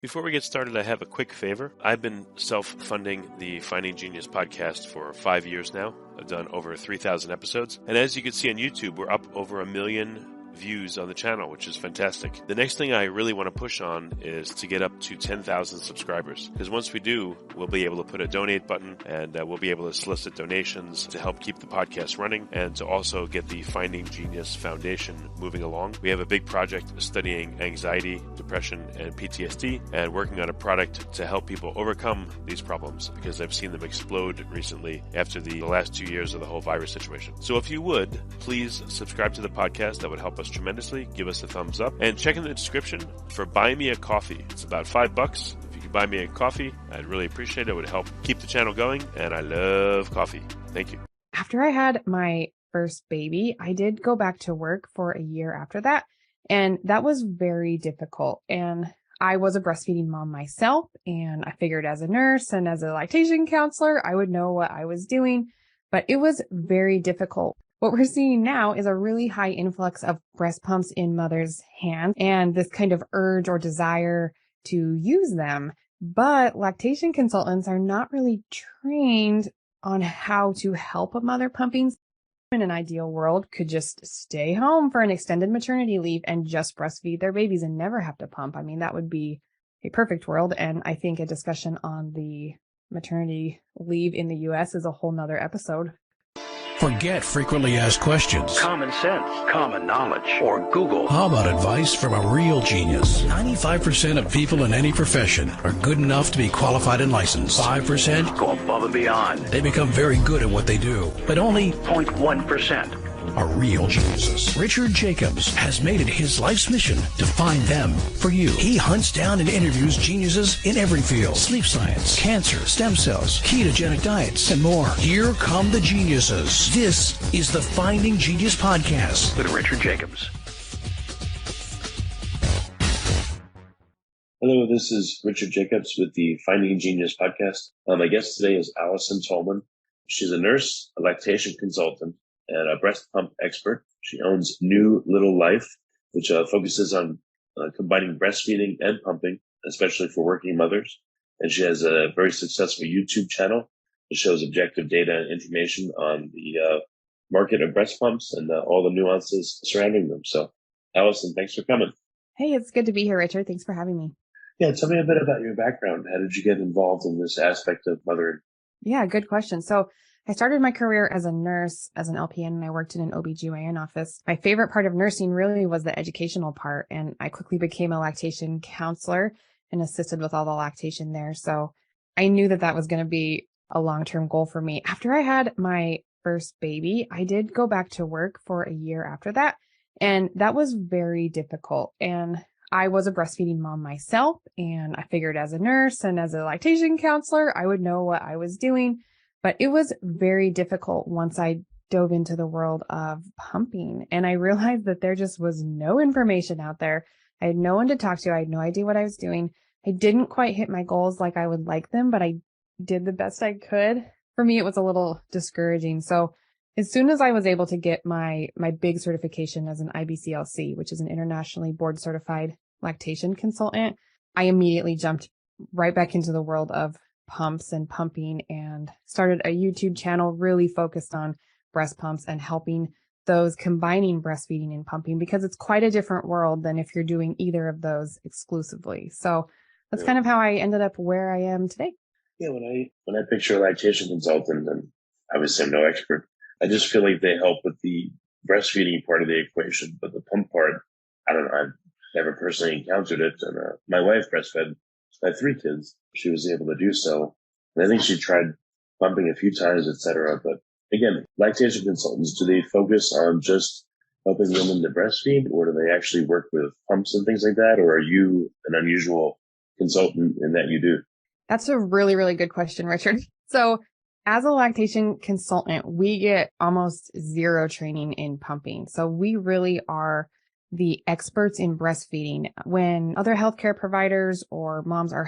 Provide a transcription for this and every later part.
Before we get started, I have a quick favor. I've been self-funding the Finding Genius podcast for 5 years now. I've done over 3,000 episodes. And as you can see on YouTube, we're up over 1 million views on the channel, which is fantastic. The next thing I really want to push on is to get up to 10,000 subscribers. Because once we do, we'll be able to put a donate button and we'll be able to solicit donations to help keep the podcast running and to also get the Finding Genius Foundation moving along. We have a big project studying anxiety, depression, and PTSD and working on a product to help people overcome these problems because I've seen them explode recently after the last 2 years of the whole virus situation. So if you would, please subscribe to the podcast. That would help us tremendously. Give us a thumbs up and check in the description for Buy Me a Coffee. It's about $5. If you could buy me a coffee, I'd really appreciate it. It would help keep the channel going, and I love coffee. Thank you. After I had my first baby, I did go back to work for a year after that, and that was very difficult. And I was a breastfeeding mom myself, and I figured as a nurse and as a lactation counselor, I would know what I was doing, but it was very difficult. What we're seeing now is a really high influx of breast pumps in mothers' hands and this kind of urge or desire to use them. But lactation consultants are not really trained on how to help a mother pumping. In an ideal world, could just stay home for an extended maternity leave and just breastfeed their babies and never have to pump. I mean, that would be a perfect world. And I think a discussion on the maternity leave in the US is a whole nother episode. Forget frequently asked questions. Common sense, common knowledge, or Google. How about advice from a real genius? 95% of people in any profession are good enough to be qualified and licensed. 5% go above and beyond. They become very good at what they do, but only 0.1% are real geniuses. Richard Jacobs has made it his life's mission to find them for you. He hunts down and interviews geniuses in every field: sleep science, cancer, stem cells, ketogenic diets, and more. Here come the geniuses. This is the Finding Genius Podcast with Richard Jacobs. Hello, this is Richard Jacobs with the Finding Genius Podcast. My guest today is Allison Tolman. She's a nurse, a lactation consultant, and a breast pump expert. She owns New Little Life, which focuses on combining breastfeeding and pumping, especially for working mothers. And she has a very successful YouTube channel that shows objective data and information on the market of breast pumps and all the nuances surrounding them. So, Allison, thanks for coming. Hey, it's good to be here, Richard. Thanks for having me. Yeah, tell me a bit about your background. How did you get involved in this aspect of mothering? Yeah, good question. So I started my career as a nurse, as an LPN, and I worked in an OBGYN office. My favorite part of nursing really was the educational part, and I quickly became a lactation counselor and assisted with all the lactation there. So I knew that that was going to be a long-term goal for me. After I had my first baby, I did go back to work for a year after that, and that was very difficult. And I was a breastfeeding mom myself, and I figured as a nurse and as a lactation counselor, I would know what I was doing. But it was very difficult once I dove into the world of pumping, and I realized that there just was no information out there. I had no one to talk to. I had no idea what I was doing. I didn't quite hit my goals like I would like them, but I did the best I could. For me, it was a little discouraging. So as soon as I was able to get my big certification as an IBCLC, which is an internationally board certified lactation consultant, I immediately jumped right back into the world of pumps and pumping and started a YouTube channel really focused on breast pumps and helping those combining breastfeeding and pumping, because it's quite a different world than if you're doing either of those exclusively. So that's kind of how I ended up where I am today. Yeah, when I picture a lactation consultant, and obviously I'm no expert, I just feel like they help with the breastfeeding part of the equation, but the pump part, I don't know, I've never personally encountered it. And my wife breastfed. I had 3 kids. She was able to do so. And I think she tried pumping a few times, etc. But again, lactation consultants, do they focus on just helping women to breastfeed, or do they actually work with pumps and things like that? Or are you an unusual consultant in that you do? That's a really, really good question, Richard. So as a lactation consultant, we get almost zero training in pumping. So we really are the experts in breastfeeding. When other healthcare providers or moms are,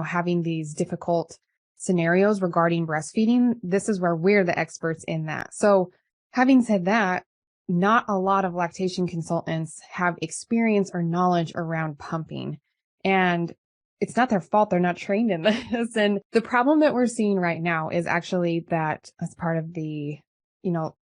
having these difficult scenarios regarding breastfeeding, this is where we're the experts in that. So having said that, not a lot of lactation consultants have experience or knowledge around pumping. And it's not their fault. They're not trained in this. And the problem that we're seeing right now is actually that as part of the,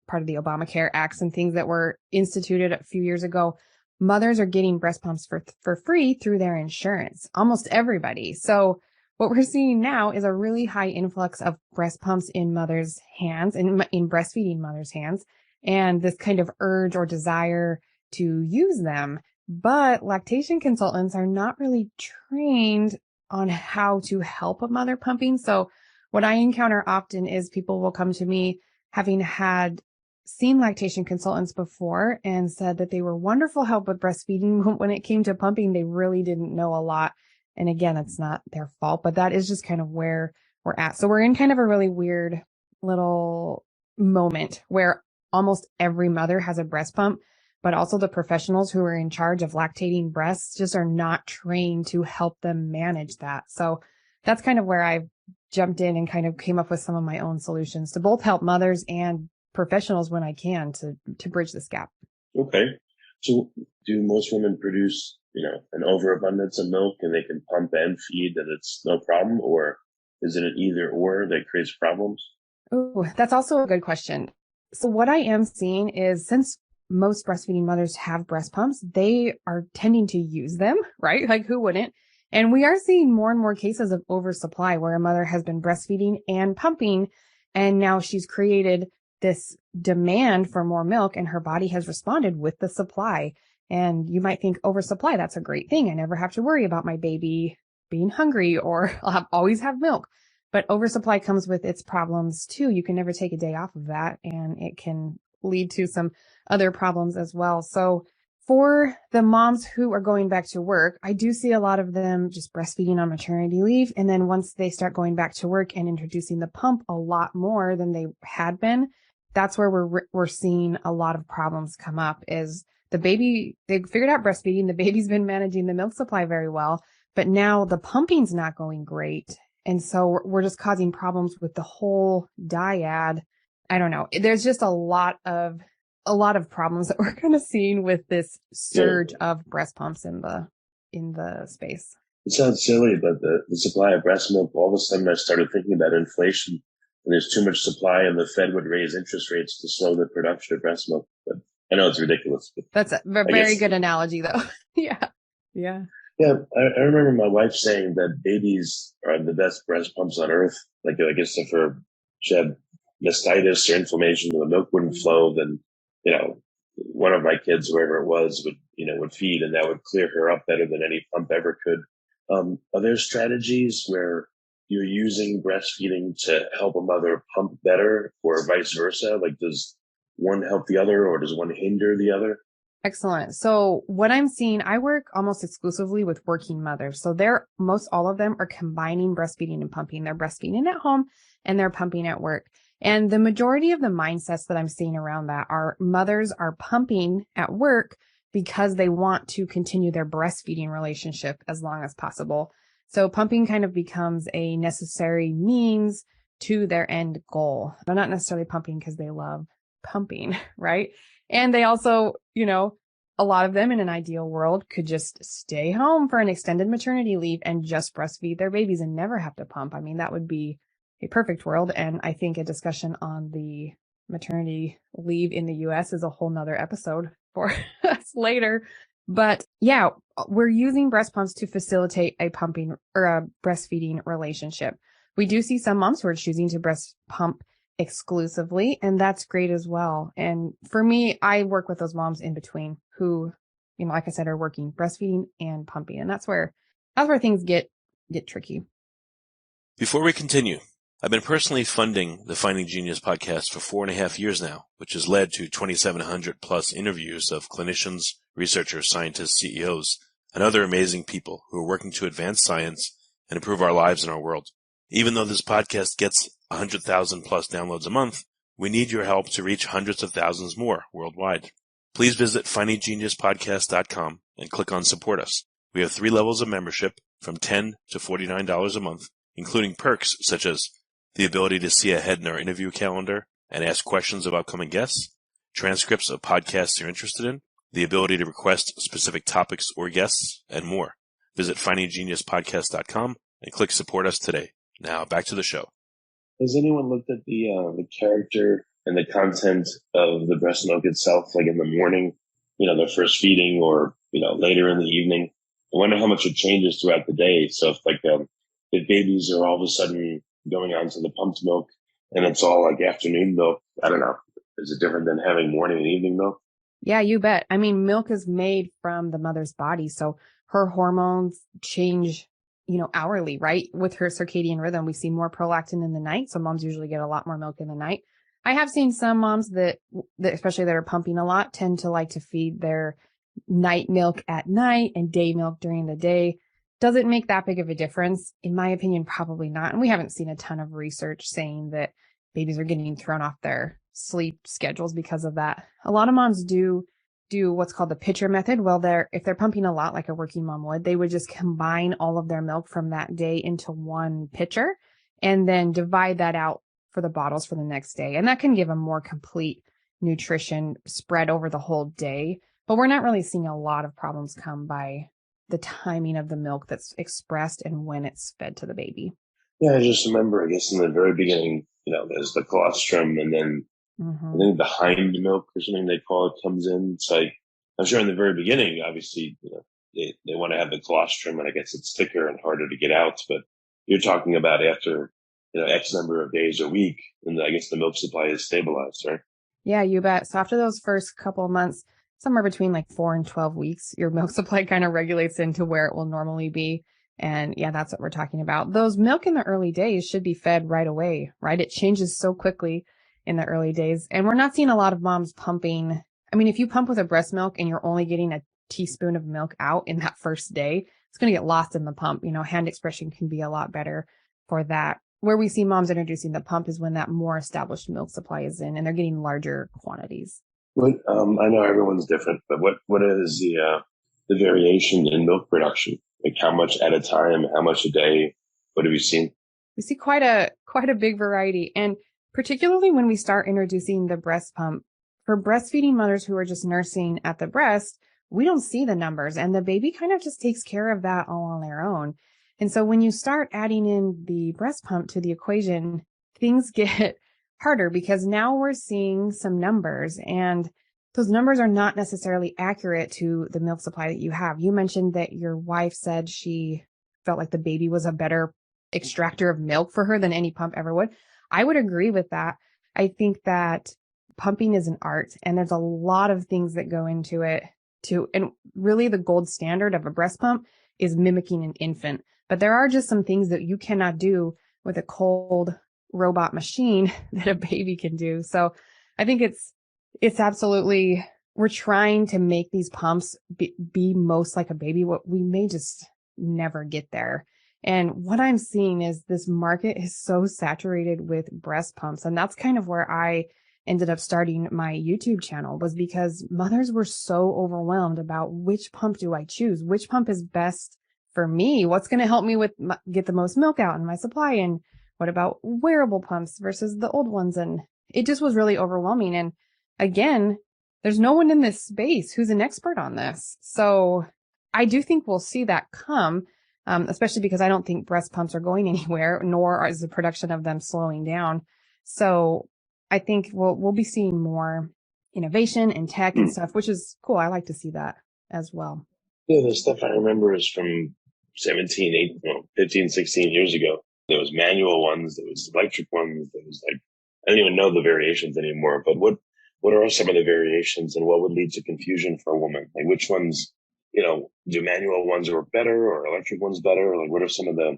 part of the Obamacare acts and things that were instituted a few years ago, mothers are getting breast pumps for free through their insurance, almost everybody. So what we're seeing now is a really high influx of breast pumps in mothers' hands, in breastfeeding mothers' hands, and this kind of urge or desire to use them. But lactation consultants are not really trained on how to help a mother pumping. So what I encounter often is people will come to me having seen lactation consultants before and said that they were wonderful help with breastfeeding. When it came to pumping, they really didn't know a lot. And again, it's not their fault, but that is just kind of where we're at. So we're in kind of a really weird little moment where almost every mother has a breast pump, but also the professionals who are in charge of lactating breasts just are not trained to help them manage that. So that's kind of where I've jumped in and kind of came up with some of my own solutions to both help mothers and professionals when I can to bridge this gap. Okay. So do most women produce, an overabundance of milk and they can pump and feed and it's no problem? Or is it an either or that creates problems? Oh, that's also a good question. So what I am seeing is since most breastfeeding mothers have breast pumps, they are tending to use them, right? Like who wouldn't? And we are seeing more and more cases of oversupply where a mother has been breastfeeding and pumping, and now she's created this demand for more milk and her body has responded with the supply. And you might think oversupply, that's a great thing. I never have to worry about my baby being hungry or I'll always have milk. But oversupply comes with its problems too. You can never take a day off of that, and it can lead to some other problems as well. So for the moms who are going back to work, I do see a lot of them just breastfeeding on maternity leave. And then once they start going back to work and introducing the pump a lot more than they had been, that's where we're seeing a lot of problems come up. Is the baby, they figured out breastfeeding, the baby's been managing the milk supply very well, but now the pumping's not going great. And so we're just causing problems with the whole dyad. I don't know. There's just a lot of problems that we're kind of seeing with this surge of breast pumps in the space. It sounds silly, but the supply of breast milk, all of a sudden I started thinking about inflation, and there's too much supply and the Fed would raise interest rates to slow the production of breast milk. But I know it's ridiculous. But that's a very good analogy though. Yeah. Yeah. Yeah. I remember my wife saying that babies are the best breast pumps on earth. Like, I guess if she had mastitis or inflammation and the milk wouldn't flow, then, one of my kids, whoever it was, would feed, and that would clear her up better than any pump ever could. Are there strategies where you're using breastfeeding to help a mother pump better or vice versa? Like, does one help the other or does one hinder the other? Excellent. So what I'm seeing, I work almost exclusively with working mothers. So most all of them are combining breastfeeding and pumping. They're breastfeeding at home and they're pumping at work. And the majority of the mindsets that I'm seeing around that are mothers are pumping at work because they want to continue their breastfeeding relationship as long as possible. So pumping kind of becomes a necessary means to their end goal. They're not necessarily pumping because they love pumping, right? And they also, a lot of them in an ideal world could just stay home for an extended maternity leave and just breastfeed their babies and never have to pump. I mean, that would be a perfect world. And I think a discussion on the maternity leave in the US is a whole nother episode for us later. But yeah, we're using breast pumps to facilitate a pumping or a breastfeeding relationship. We do see some moms who are choosing to breast pump exclusively, and that's great as well. And for me, I work with those moms in between who, like I said, are working breastfeeding and pumping. And that's where things get tricky. Before we continue, I've been personally funding the Finding Genius podcast for 4.5 years now, which has led to 2,700 plus interviews of clinicians, researchers, scientists, CEOs, and other amazing people who are working to advance science and improve our lives and our world. Even though this podcast gets 100,000 plus downloads a month, we need your help to reach hundreds of thousands more worldwide. Please visit findinggeniuspodcast.com and click on Support Us. We have 3 levels of membership from $10 to $49 a month, including perks such as the ability to see ahead in our interview calendar and ask questions of upcoming guests, transcripts of podcasts you're interested in, the ability to request specific topics or guests, and more. Visit findinggeniuspodcast.com and click support us today. Now back to the show. Has anyone looked at the character and the content of the breast milk itself, like in the morning, their first feeding, or, later in the evening? I wonder how much it changes throughout the day. So if babies are all of a sudden going on to the pumped milk and it's all like afternoon milk, I don't know. Is it different than having morning and evening milk? Yeah, you bet. I mean, milk is made from the mother's body. So her hormones change, hourly, right? With her circadian rhythm, we see more prolactin in the night. So moms usually get a lot more milk in the night. I have seen some moms that especially that are pumping a lot, tend to like to feed their night milk at night and day milk during the day. Does it make that big of a difference? In my opinion, probably not. And we haven't seen a ton of research saying that babies are getting thrown off their sleep schedules because of that. A lot of moms do what's called the pitcher method. Well, if they're pumping a lot like a working mom would, they would just combine all of their milk from that day into one pitcher and then divide that out for the bottles for the next day. And that can give a more complete nutrition spread over the whole day. But we're not really seeing a lot of problems come by the timing of the milk that's expressed and when it's fed to the baby. Yeah, I just remember, I guess in the very beginning, there's the colostrum, and then I think the hind milk or something they call it comes in. It's like, I'm sure in the very beginning, obviously, they want to have the colostrum, and I guess it's thicker and harder to get out. But you're talking about after, X number of days or week, and I guess the milk supply is stabilized, right? Yeah, you bet. So after those first couple of months, somewhere between like 4 and 12 weeks, your milk supply kind of regulates into where it will normally be. And yeah, that's what we're talking about. Those milk in the early days should be fed right away, right? It changes so quickly in the early days. And we're not seeing a lot of moms pumping. I mean, if you pump with a breast milk and you're only getting a teaspoon of milk out in that first day, it's going to get lost in the pump. Hand expression can be a lot better for that. Where we see moms introducing the pump is when that more established milk supply is in and they're getting larger quantities. I know everyone's different, but what is the variation in milk production? Like how much at a time, how much a day? What have you seen? We see quite a big variety. And particularly when we start introducing the breast pump, for breastfeeding mothers who are just nursing at the breast, we don't see the numbers and the baby kind of just takes care of that all on their own. And so when you start adding in the breast pump to the equation, things get harder because now we're seeing some numbers and those numbers are not necessarily accurate to the milk supply that you have. You mentioned that your wife said she felt like the baby was a better extractor of milk for her than any pump ever would. I would agree with that. I think that pumping is an art and there's a lot of things that go into it and really the gold standard of a breast pump is mimicking an infant. But there are just some things that you cannot do with a cold robot machine that a baby can do. So I think it's absolutely, we're trying to make these pumps be most like a baby. What we may just never get there. And what I'm seeing is this market is so saturated with breast pumps. And that's kind of where I ended up starting my YouTube channel, was because mothers were so overwhelmed about which pump do I choose? Which pump is best for me? What's going to help me get the most milk out in my supply? And what about wearable pumps versus the old ones? And it just was really overwhelming. And again, there's no one in this space who's an expert on this. So I do think we'll see that come, especially because I don't think breast pumps are going anywhere, nor is the production of them slowing down. So I think we'll be seeing more innovation and tech and stuff, which is cool. I like to see that as well. Yeah, the stuff I remember is from 15, 16 years ago. There was manual ones, there was electric ones, there was like, I don't even know the variations anymore, but what are some of the variations and what would lead to confusion for a woman? Like which ones, do manual ones work better or electric ones better? Like what are some of the,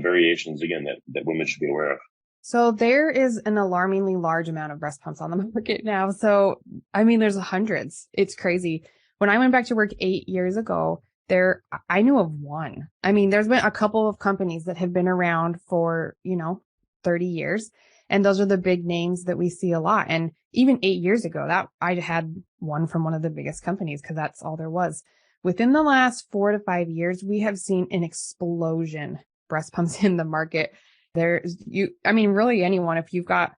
variations again that women should be aware of? So there is an alarmingly large amount of breast pumps on the market now. So, I mean, there's hundreds. It's crazy. When I went back to work 8 years ago, I knew of one. I mean, there's been a couple of companies that have been around for, 30 years. And those are the big names that we see a lot. And even 8 years ago, that I had one from one of the biggest companies because that's all there was. Within the last 4 to 5 years, we have seen an explosion breast pumps in the market. Really anyone, if you've got,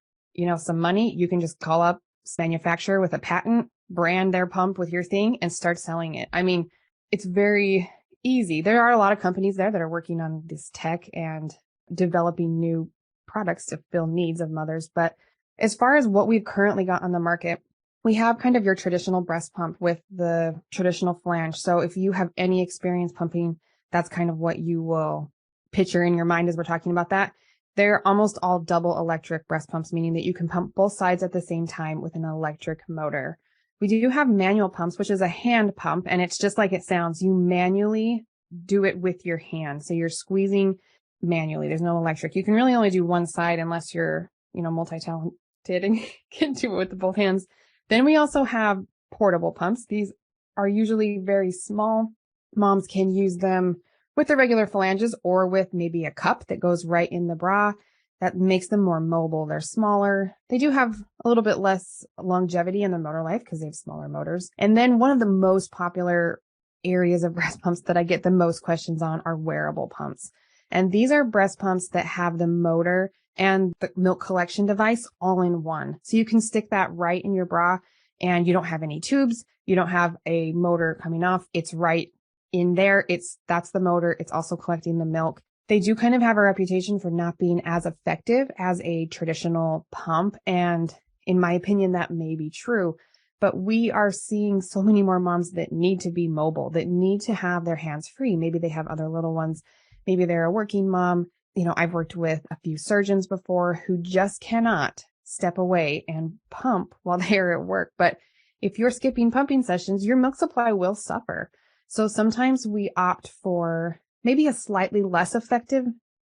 some money, you can just call up manufacturer with a patent, brand their pump with your thing and start selling it. I mean, it's very easy. There are a lot of companies there that are working on this tech and developing new products to fill needs of mothers. But as far as what we've currently got on the market, we have kind of your traditional breast pump with the traditional flange. So if you have any experience pumping, that's kind of what you will picture in your mind as we're talking about that. They're almost all double electric breast pumps, meaning that you can pump both sides at the same time with an electric motor. We do have manual pumps, which is a hand pump, and it's just like it sounds. You manually do it with your hand. So you're squeezing manually. There's no electric. You can really only do one side unless you're, multi-talented and can do it with both hands. Then we also have portable pumps. These are usually very small. Moms can use them with the regular phalanges or with maybe a cup that goes right in the bra. That makes them more mobile. They're smaller. They do have a little bit less longevity in their motor life because they have smaller motors. And then one of the most popular areas of breast pumps that I get the most questions on are wearable pumps. And these are breast pumps that have the motor and the milk collection device all in one. So you can stick that right in your bra and you don't have any tubes. You don't have a motor coming off. It's right in there. That's the motor. It's also collecting the milk. They do kind of have a reputation for not being as effective as a traditional pump. And in my opinion, that may be true. But we are seeing so many more moms that need to be mobile, that need to have their hands free. Maybe they have other little ones. Maybe they're a working mom. I've worked with a few surgeons before who just cannot step away and pump while they're at work. But if you're skipping pumping sessions, your milk supply will suffer. So sometimes we opt for maybe a slightly less effective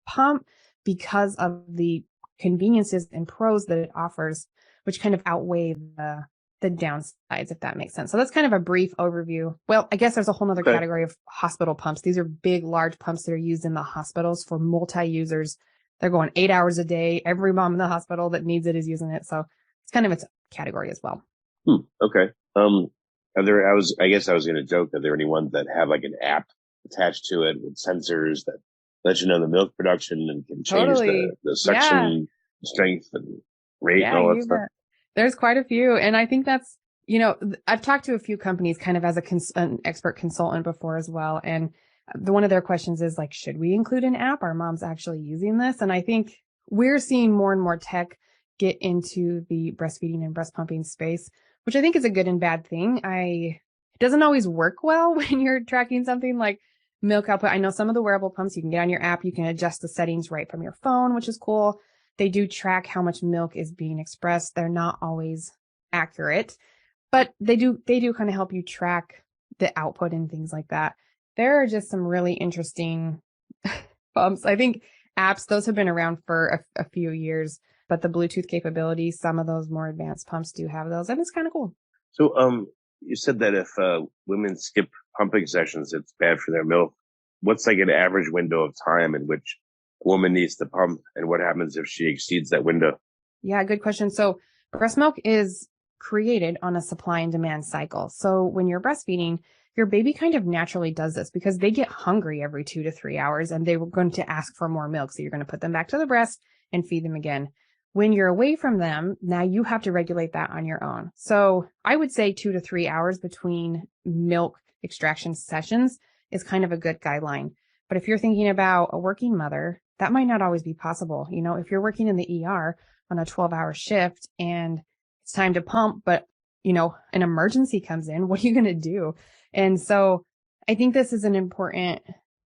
pump because of the conveniences and pros that it offers, which kind of outweigh the downsides, if that makes sense. So that's kind of a brief overview. Well, I guess there's a whole other category of hospital pumps. These are big, large pumps that are used in the hospitals for multi-users. They're going 8 hours a day. Every mom in the hospital that needs it is using it. So it's kind of its category as well. Okay. I guess I was going to joke, are there any ones that have like an app attached to it with sensors that let you know the milk production and can change the suction strength and rate and all that stuff? There's quite a few. And I think that's, I've talked to a few companies kind of as an expert consultant before as well. And one of their questions is like, should we include an app? Are moms actually using this? And I think we're seeing more and more tech get into the breastfeeding and breast pumping space, which I think is a good and bad thing. It doesn't always work well when you're tracking something like milk output. I know some of the wearable pumps, you can get on your app, you can adjust the settings right from your phone, which is cool. They do track how much milk is being expressed. They're not always accurate, but they do kind of help you track the output and things like that. There are just some really interesting pumps. I think apps, those have been around for a few years, but the Bluetooth capability, some of those more advanced pumps do have those, and it's kind of cool. So, you said that if women skip pumping sessions, it's bad for their milk. What's like an average window of time in which a woman needs to pump, and what happens if she exceeds that window? Yeah, good question. So breast milk is created on a supply and demand cycle. So when you're breastfeeding, your baby kind of naturally does this because they get hungry every 2 to 3 hours and they're going to ask for more milk. So you're going to put them back to the breast and feed them again. When you're away from them, now you have to regulate that on your own. So I would say 2 to 3 hours between milk extraction sessions is kind of a good guideline. But if you're thinking about a working mother, that might not always be possible. If you're working in the ER on a 12-hour shift and it's time to pump, but, an emergency comes in, what are you going to do? And so I think this is an important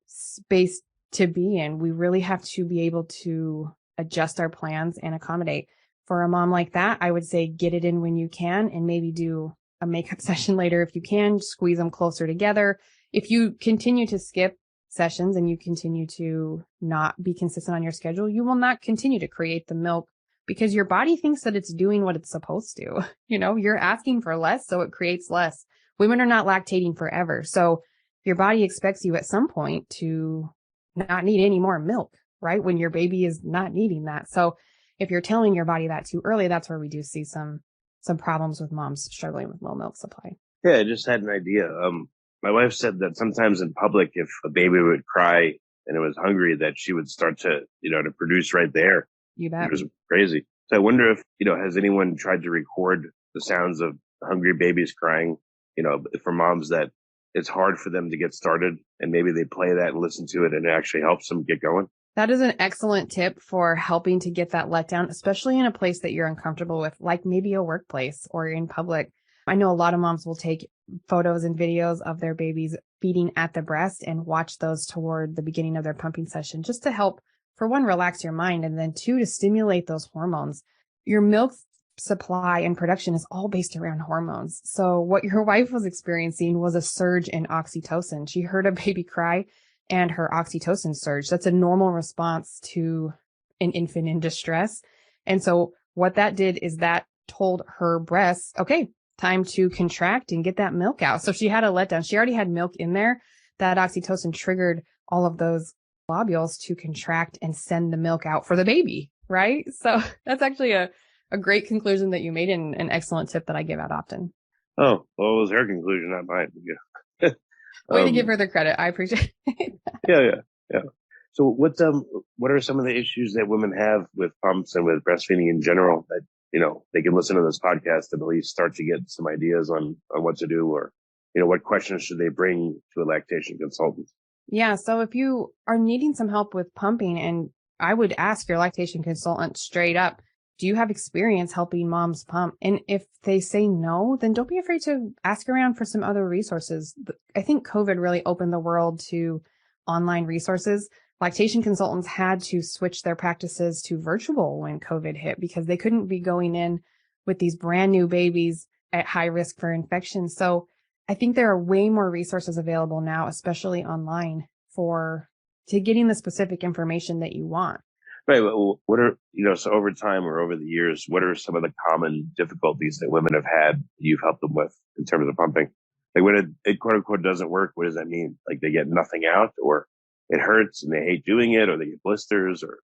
space to be in. We really have to be able to adjust our plans and accommodate. For a mom like that, I would say get it in when you can and maybe do a makeup session later if you can, squeeze them closer together. If you continue to skip sessions and you continue to not be consistent on your schedule, you will not continue to create the milk because your body thinks that it's doing what it's supposed to. You're asking for less, so it creates less. Women are not lactating forever. So your body expects you at some point to not need any more milk, right? When your baby is not needing that. So if you're telling your body that too early, that's where we do see some problems with moms struggling with low milk supply. Yeah, I just had an idea. My wife said that sometimes in public, if a baby would cry and it was hungry, that she would start to produce right there. You bet. It was crazy. So I wonder if, has anyone tried to record the sounds of hungry babies crying, for moms that it's hard for them to get started, and maybe they play that and listen to it and it actually helps them get going? That is an excellent tip for helping to get that letdown, especially in a place that you're uncomfortable with, like maybe a workplace or in public. I know a lot of moms will take photos and videos of their babies feeding at the breast and watch those toward the beginning of their pumping session, just to help, for one, relax your mind, and then two, to stimulate those hormones. Your milk supply and production is all based around hormones. So what your wife was experiencing was a surge in oxytocin. She heard a baby cry and her oxytocin surge. That's a normal response to an infant in distress. And so what that did is that told her breasts, okay, time to contract and get that milk out. So she had a letdown. She already had milk in there. That oxytocin triggered all of those globules to contract and send the milk out for the baby, right? So that's actually a great conclusion that you made, and an excellent tip that I give out often. Oh, well, it was her conclusion, not mine. Yeah. Way to give her the credit. I appreciate it. Yeah. So what are some of the issues that women have with pumps and with breastfeeding in general that, they can listen to this podcast and at least start to get some ideas on what to do, or, what questions should they bring to a lactation consultant? Yeah. So if you are needing some help with pumping, and I would ask your lactation consultant straight up, do you have experience helping moms pump? And if they say no, then don't be afraid to ask around for some other resources. I think COVID really opened the world to online resources. Lactation consultants had to switch their practices to virtual when COVID hit, because they couldn't be going in with these brand new babies at high risk for infection. So I think there are way more resources available now, especially online, to getting the specific information that you want. Right. Well, what are, so over time or over the years, what are some of the common difficulties that women have had you've helped them with in terms of pumping? Like when it quote unquote doesn't work, what does that mean? Like they get nothing out, or it hurts and they hate doing it, or they get blisters, or,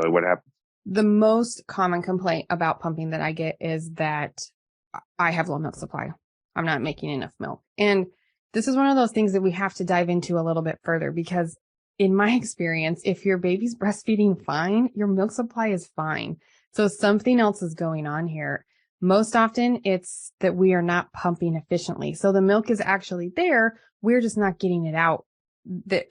what happens? The most common complaint about pumping that I get is that I have low milk supply. I'm not making enough milk. And this is one of those things that we have to dive into a little bit further, because in my experience, if your baby's breastfeeding fine, your milk supply is fine. So something else is going on here. Most often it's that we are not pumping efficiently. So the milk is actually there. We're just not getting it out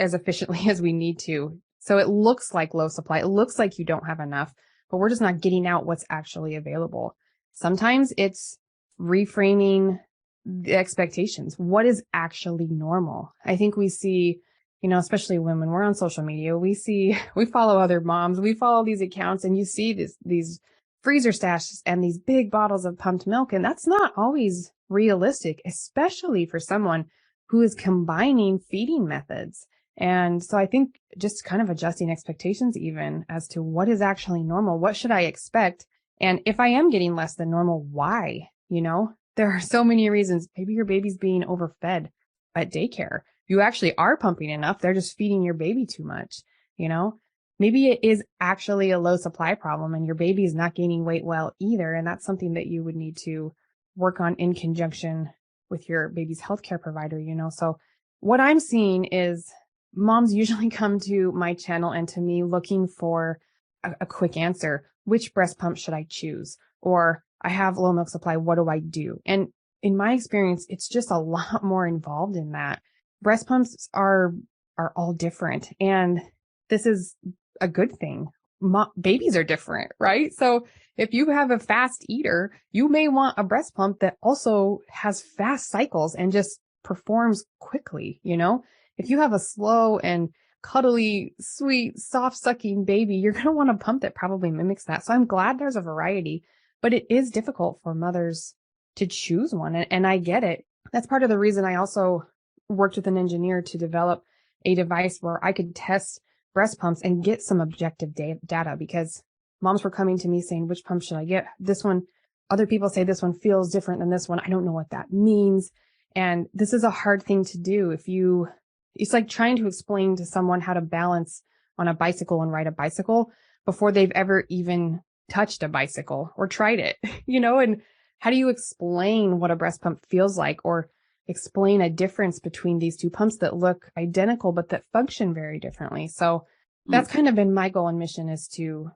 as efficiently as we need to. So it looks like low supply. It looks like you don't have enough, but we're just not getting out what's actually available. Sometimes it's reframing the expectations. What is actually normal? I think we see, especially when we're on social media, we follow other moms, we follow these accounts, and you see these freezer stashes and these big bottles of pumped milk. And that's not always realistic, especially for someone who is combining feeding methods. And so I think just kind of adjusting expectations even as to what is actually normal. What should I expect? And if I am getting less than normal, why? There are so many reasons. Maybe your baby's being overfed at daycare. You actually are pumping enough. They're just feeding your baby too much. Maybe it is actually a low supply problem and your baby is not gaining weight well either. And that's something that you would need to work on in conjunction with your baby's healthcare provider, So what I'm seeing is moms usually come to my channel and to me looking for a quick answer. Which breast pump should I choose? Or I have low milk supply. What do I do? And in my experience, it's just a lot more involved in that. Breast pumps are all different. And this is a good thing. Babies are different, right? So if you have a fast eater, you may want a breast pump that also has fast cycles and just performs quickly. If you have a slow and cuddly, sweet, soft sucking baby, you're going to want a pump that probably mimics that. So I'm glad there's a variety, but it is difficult for mothers to choose one. And I get it. That's part of the reason I also worked with an engineer to develop a device where I could test breast pumps and get some objective data, because moms were coming to me saying, which pump should I get? This one, other people say this one feels different than this one. I don't know what that means. And this is a hard thing to do. It's like trying to explain to someone how to balance on a bicycle and ride a bicycle before they've ever even touched a bicycle or tried it, and how do you explain what a breast pump feels like, or explain a difference between these two pumps that look identical, but that function very differently? So that's kind of been my goal and mission, is to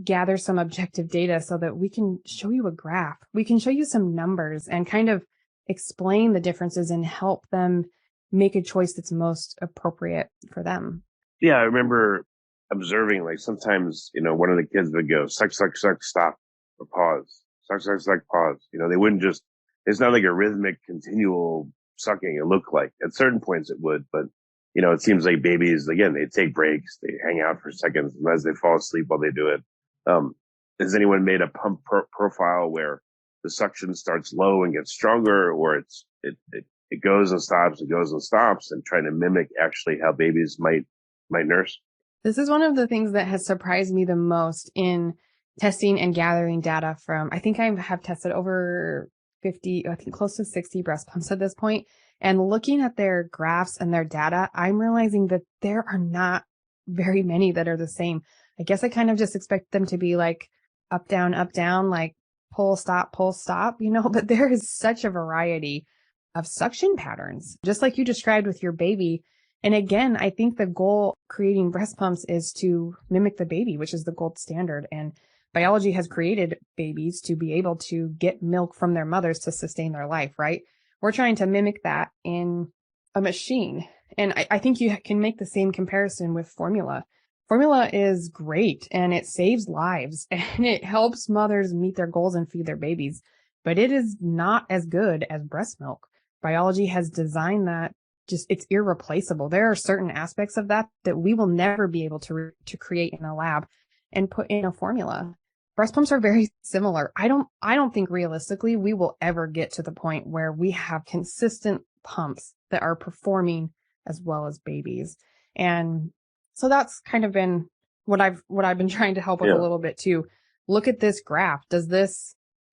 gather some objective data so that we can show you a graph. We can show you some numbers and kind of explain the differences and help them make a choice that's most appropriate for them. Yeah, I remember observing, like, sometimes, one of the kids would go, suck, suck, suck, stop, or pause. Suck, suck, suck, pause. They wouldn't just, it's not like a rhythmic, continual sucking. It looked like at certain points it would, but, it seems like babies, again, they take breaks, they hang out for seconds, and as they fall asleep while they do it. Has anyone made a pump profile where the suction starts low and gets stronger, or it goes and stops, it goes and stops, and trying to mimic actually how babies might nurse? This is one of the things that has surprised me the most in testing and gathering data from, I think I have tested over 50, I think close to 60 breast pumps at this point. And looking at their graphs and their data, I'm realizing that there are not very many that are the same. I guess I kind of just expect them to be like up, down, like pull, stop, but there is such a variety of suction patterns, just like you described with your baby. And again, I think the goal creating breast pumps is to mimic the baby, which is the gold standard. And biology has created babies to be able to get milk from their mothers to sustain their life, right? We're trying to mimic that in a machine. And I think you can make the same comparison with formula. Formula is great and it saves lives and it helps mothers meet their goals and feed their babies, but it is not as good as breast milk. Biology has designed that it's irreplaceable. There are certain aspects of that we will never be able to create in a lab and put in a formula. Breast pumps are very similar. I don't think realistically we will ever get to the point where we have consistent pumps that are performing as well as babies. And so that's kind of been what I've been trying to help with a little bit too. Look at this graph.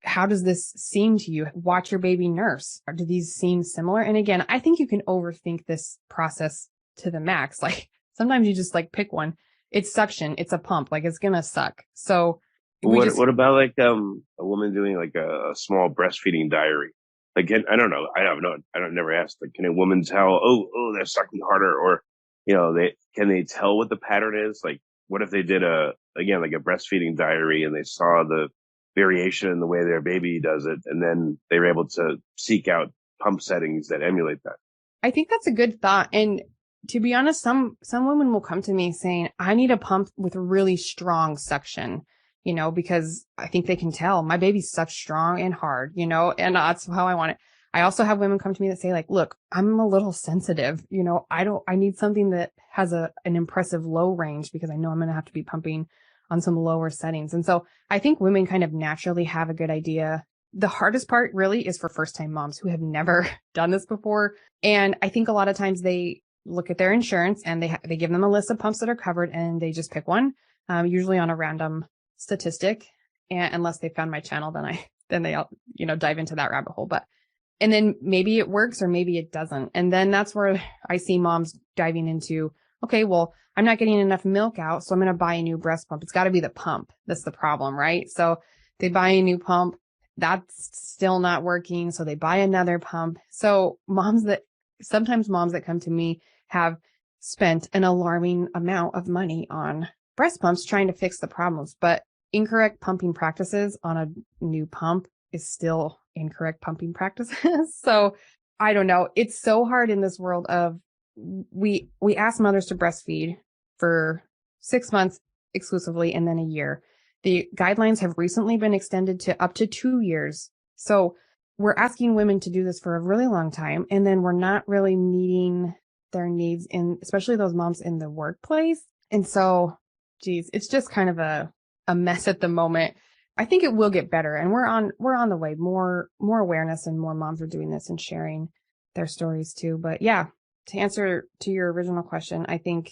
How does this seem to you? Watch your baby nurse. Do these seem similar? And again, I think you can overthink this process to the max. Like sometimes you just like pick one. It's suction. It's a pump. Like it's going to suck. So what about like a woman doing like a small breastfeeding diary? Like, I don't know. I don't never asked. Like, can a woman tell? Oh, they're sucking harder, or can they tell what the pattern is? Like, what if they did like a breastfeeding diary and they saw the variation in the way their baby does it, and then they were able to seek out pump settings that emulate that? I think that's a good thought. And to be honest, some women will come to me saying, I need a pump with really strong suction, because I think they can tell my baby sucks strong and hard, and that's how I want it. I also have women come to me that say like, look, I'm a little sensitive, I need something that has an impressive low range because I know I'm going to have to be pumping on some lower settings. And so I think women kind of naturally have a good idea. The hardest part really is for first time moms who have never done this before. And I think a lot of times they look at their insurance and they give them a list of pumps that are covered and they just pick one, usually on a random statistic. And unless they found my channel, then they dive into that rabbit hole. And then maybe it works or maybe it doesn't. And then that's where I see moms diving into, okay, well, I'm not getting enough milk out, so I'm going to buy a new breast pump. It's got to be the pump. That's the problem, right? So they buy a new pump. That's still not working. So they buy another pump. So sometimes moms that come to me have spent an alarming amount of money on breast pumps trying to fix the problems, but incorrect pumping practices on a new pump is still incorrect pumping practices. So I don't know. It's so hard in this world of we ask mothers to breastfeed for 6 months exclusively and then a year. The guidelines have recently been extended to up to 2 years. So we're asking women to do this for a really long time. And then we're not really meeting their needs especially those moms in the workplace. And so, it's just kind of a mess at the moment. I think it will get better and we're on the way. More awareness and more moms are doing this and sharing their stories too. But yeah, to answer to your original question, I think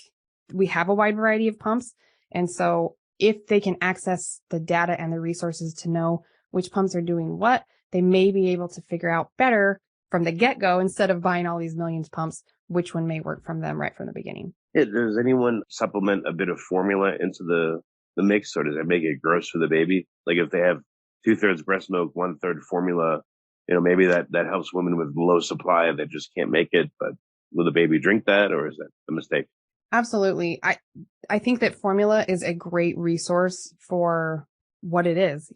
we have a wide variety of pumps. And so if they can access the data and the resources to know which pumps are doing what, they may be able to figure out better from the get-go instead of buying all these millions of pumps, which one may work from them right from the beginning. Does anyone supplement a bit of formula into the mix, or does it make it gross for the baby? Like if they have 2/3 breast milk, 1/3 formula, maybe that helps women with low supply that just can't make it, but will the baby drink that, or is that a mistake? Absolutely. I think that formula is a great resource for what it is,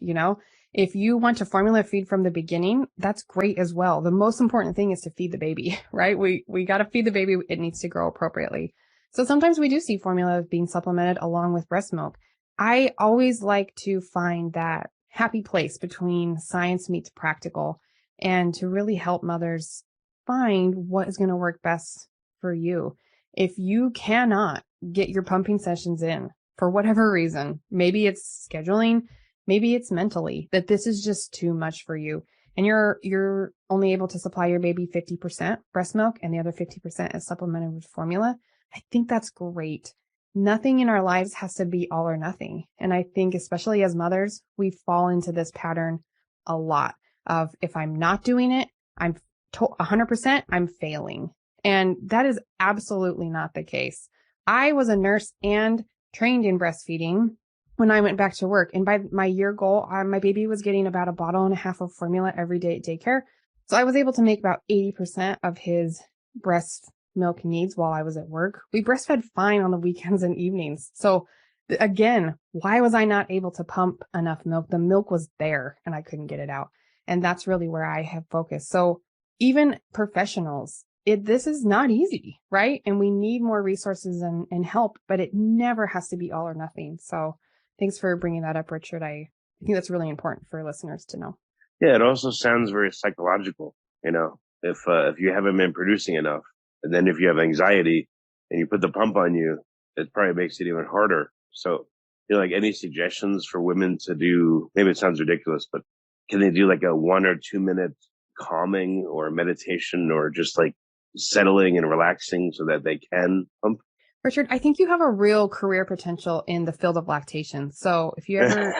If you want to formula feed from the beginning, that's great as well. The most important thing is to feed the baby, right? We got to feed the baby. It needs to grow appropriately. So sometimes we do see formula being supplemented along with breast milk. I always like to find that happy place between science meets practical and to really help mothers find what is going to work best for you. If you cannot get your pumping sessions in for whatever reason, maybe it's scheduling, maybe it's mentally, that this is just too much for you, and you're only able to supply your baby 50% breast milk and the other 50% is supplemented with formula, I think that's great. Nothing in our lives has to be all or nothing. And I think especially as mothers, we fall into this pattern a lot of, if I'm not doing it, I'm 100%, I'm failing. And that is absolutely not the case. I was a nurse and trained in breastfeeding when I went back to work. And by my year goal, my baby was getting about 1.5 bottles of formula every day at daycare. So I was able to make about 80% of his breast milk needs while I was at work. We breastfed fine on the weekends and evenings. So again, why was I not able to pump enough milk? The milk was there and I couldn't get it out. And that's really where I have focused. So even professionals, this is not easy, right? And we need more resources and help, but it never has to be all or nothing. So thanks for bringing that up, Richard. I think that's really important for listeners to know. Yeah, it also sounds very psychological. If you haven't been producing enough, and then if you have anxiety and you put the pump on you, it probably makes it even harder. So, like any suggestions for women to do, maybe it sounds ridiculous, but can they do like a 1 or 2 minute calming or meditation or just like settling and relaxing so that they can pump? Richard, I think you have a real career potential in the field of lactation. So if you ever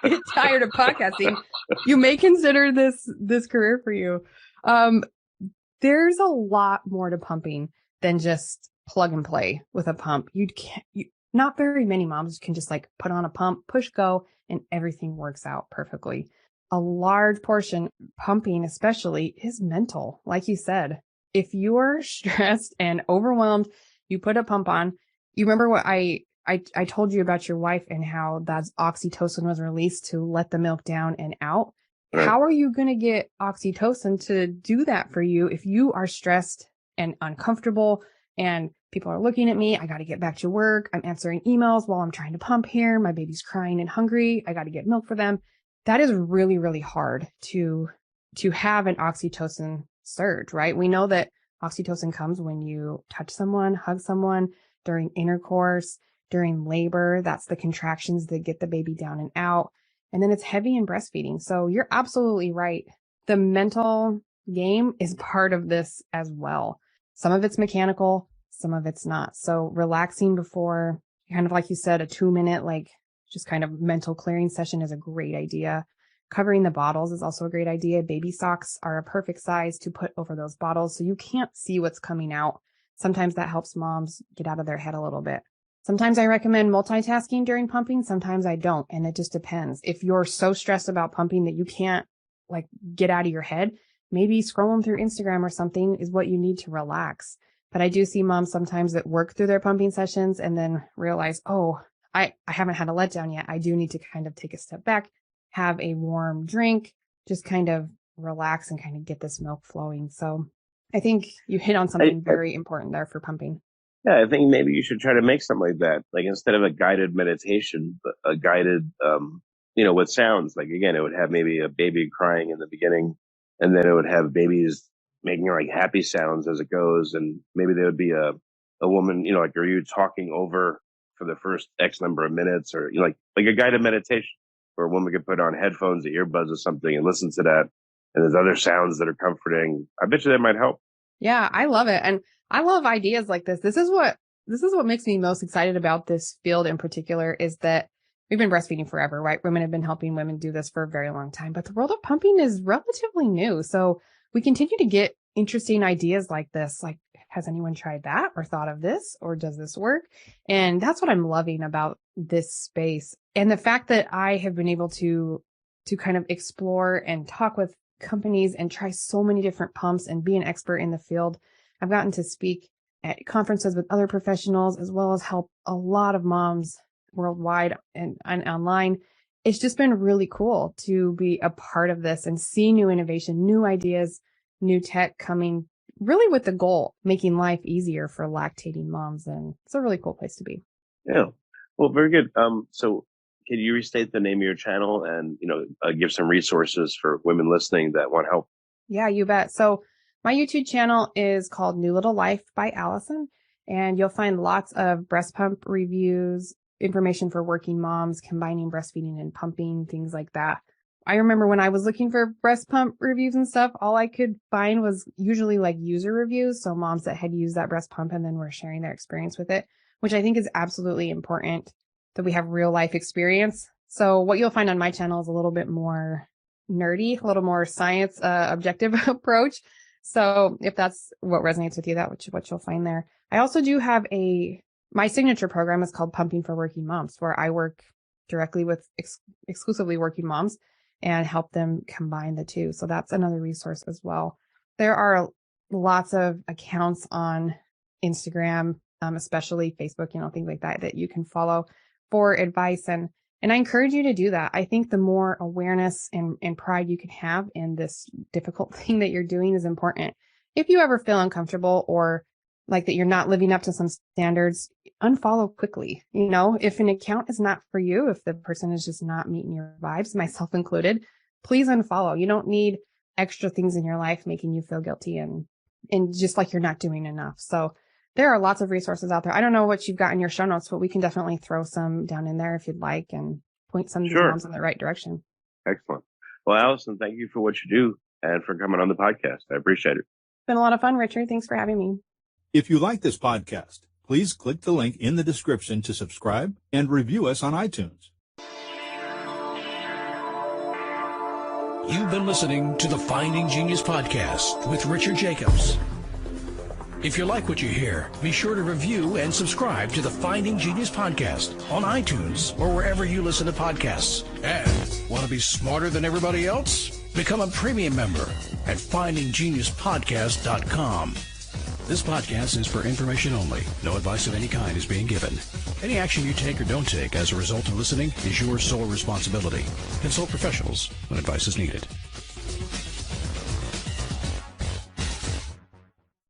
get tired of podcasting, you may consider this career for you. There's a lot more to pumping than just plug and play with a pump. Not very many moms can just like put on a pump, push go, and everything works out perfectly. A large portion, pumping especially, is mental. Like you said, if you're stressed and overwhelmed, you put a pump on. You remember what I told you about your wife and how that oxytocin was released to let the milk down and out. Right. How are you going to get oxytocin to do that for you if you are stressed and uncomfortable and people are looking at me? I got to get back to work. I'm answering emails while I'm trying to pump here. My baby's crying and hungry. I got to get milk for them. That is really, really hard to have an oxytocin surge, right? We know that oxytocin comes when you touch someone, hug someone, during intercourse, during labor. That's the contractions that get the baby down and out. And then it's heavy in breastfeeding. So you're absolutely right. The mental game is part of this as well. Some of it's mechanical, some of it's not. So relaxing before, kind of like you said, a 2-minute, like just kind of mental clearing session is a great idea. Covering the bottles is also a great idea. Baby socks are a perfect size to put over those bottles so you can't see what's coming out. Sometimes that helps moms get out of their head a little bit. Sometimes I recommend multitasking during pumping. Sometimes I don't. And it just depends. If you're so stressed about pumping that you can't like get out of your head, maybe scrolling through Instagram or something is what you need to relax. But I do see moms sometimes that work through their pumping sessions and then realize, oh, I haven't had a letdown yet. I do need to kind of take a step back, have a warm drink, just kind of relax and kind of get this milk flowing. So I think you hit on something very important there for pumping. Yeah, I think maybe you should try to make something like that. Like instead of a guided meditation, but a guided, with sounds. Like again, it would have maybe a baby crying in the beginning, and then it would have babies making like happy sounds as it goes. And maybe there would be a woman, like, are you talking over for the first X number of minutes, or like a guided meditation where a woman could put on headphones, or earbuds or something and listen to that. And there's other sounds that are comforting. I bet you that might help. Yeah, I love it. And I love ideas like this. This is what makes me most excited about this field in particular, is that we've been breastfeeding forever, right? Women have been helping women do this for a very long time, but the world of pumping is relatively new. So we continue to get interesting ideas like this. Like, has anyone tried that or thought of this, or does this work? And that's what I'm loving about this space. And the fact that I have been able to kind of explore and talk with companies and try so many different pumps and be an expert in the field. I've gotten to speak at conferences with other professionals, as well as help a lot of moms worldwide and online. it's just been really cool to be a part of this and see new innovation, new ideas, new tech coming really with the goal, making life easier for lactating moms. And it's a really cool place to be. Yeah. Well, very good. So can you restate the name of your channel and, give some resources for women listening that want help? Yeah, you bet. So my YouTube channel is called New Little Life by Allison, and you'll find lots of breast pump reviews, information for working moms, combining breastfeeding and pumping, things like that. I remember when I was looking for breast pump reviews and stuff, all I could find was usually like user reviews. So moms that had used that breast pump and then were sharing their experience with it, which I think is absolutely important that we have real life experience. So what you'll find on my channel is a little bit more nerdy, a little more science, objective approach. So if that's what resonates with you, that's what you'll find there. I also do have my signature program is called Pumping for Working Moms, where I work directly with exclusively working moms and help them combine the two. So that's another resource as well. There are lots of accounts on Instagram, especially Facebook, things like that you can follow for advice. And I encourage you to do that. I think the more awareness and pride you can have in this difficult thing that you're doing is important. If you ever feel uncomfortable or like that you're not living up to some standards, unfollow quickly. If an account is not for you, if the person is just not meeting your vibes, myself included, please unfollow. You don't need extra things in your life making you feel guilty and just like you're not doing enough. So there are lots of resources out there. I don't know what you've got in your show notes, but we can definitely throw some down in there if you'd like and point some of these moms in the right direction. Excellent. Well, Allison, thank you for what you do and for coming on the podcast. I appreciate it. It's been a lot of fun, Richard. Thanks for having me. If you like this podcast, please click the link in the description to subscribe and review us on iTunes. You've been listening to the Finding Genius podcast with Richard Jacobs. If you like what you hear, be sure to review and subscribe to the Finding Genius podcast on iTunes or wherever you listen to podcasts. And want to be smarter than everybody else? Become a premium member at findinggeniuspodcast.com. This podcast is for information only. No advice of any kind is being given. Any action you take or don't take as a result of listening is your sole responsibility. Consult professionals when advice is needed.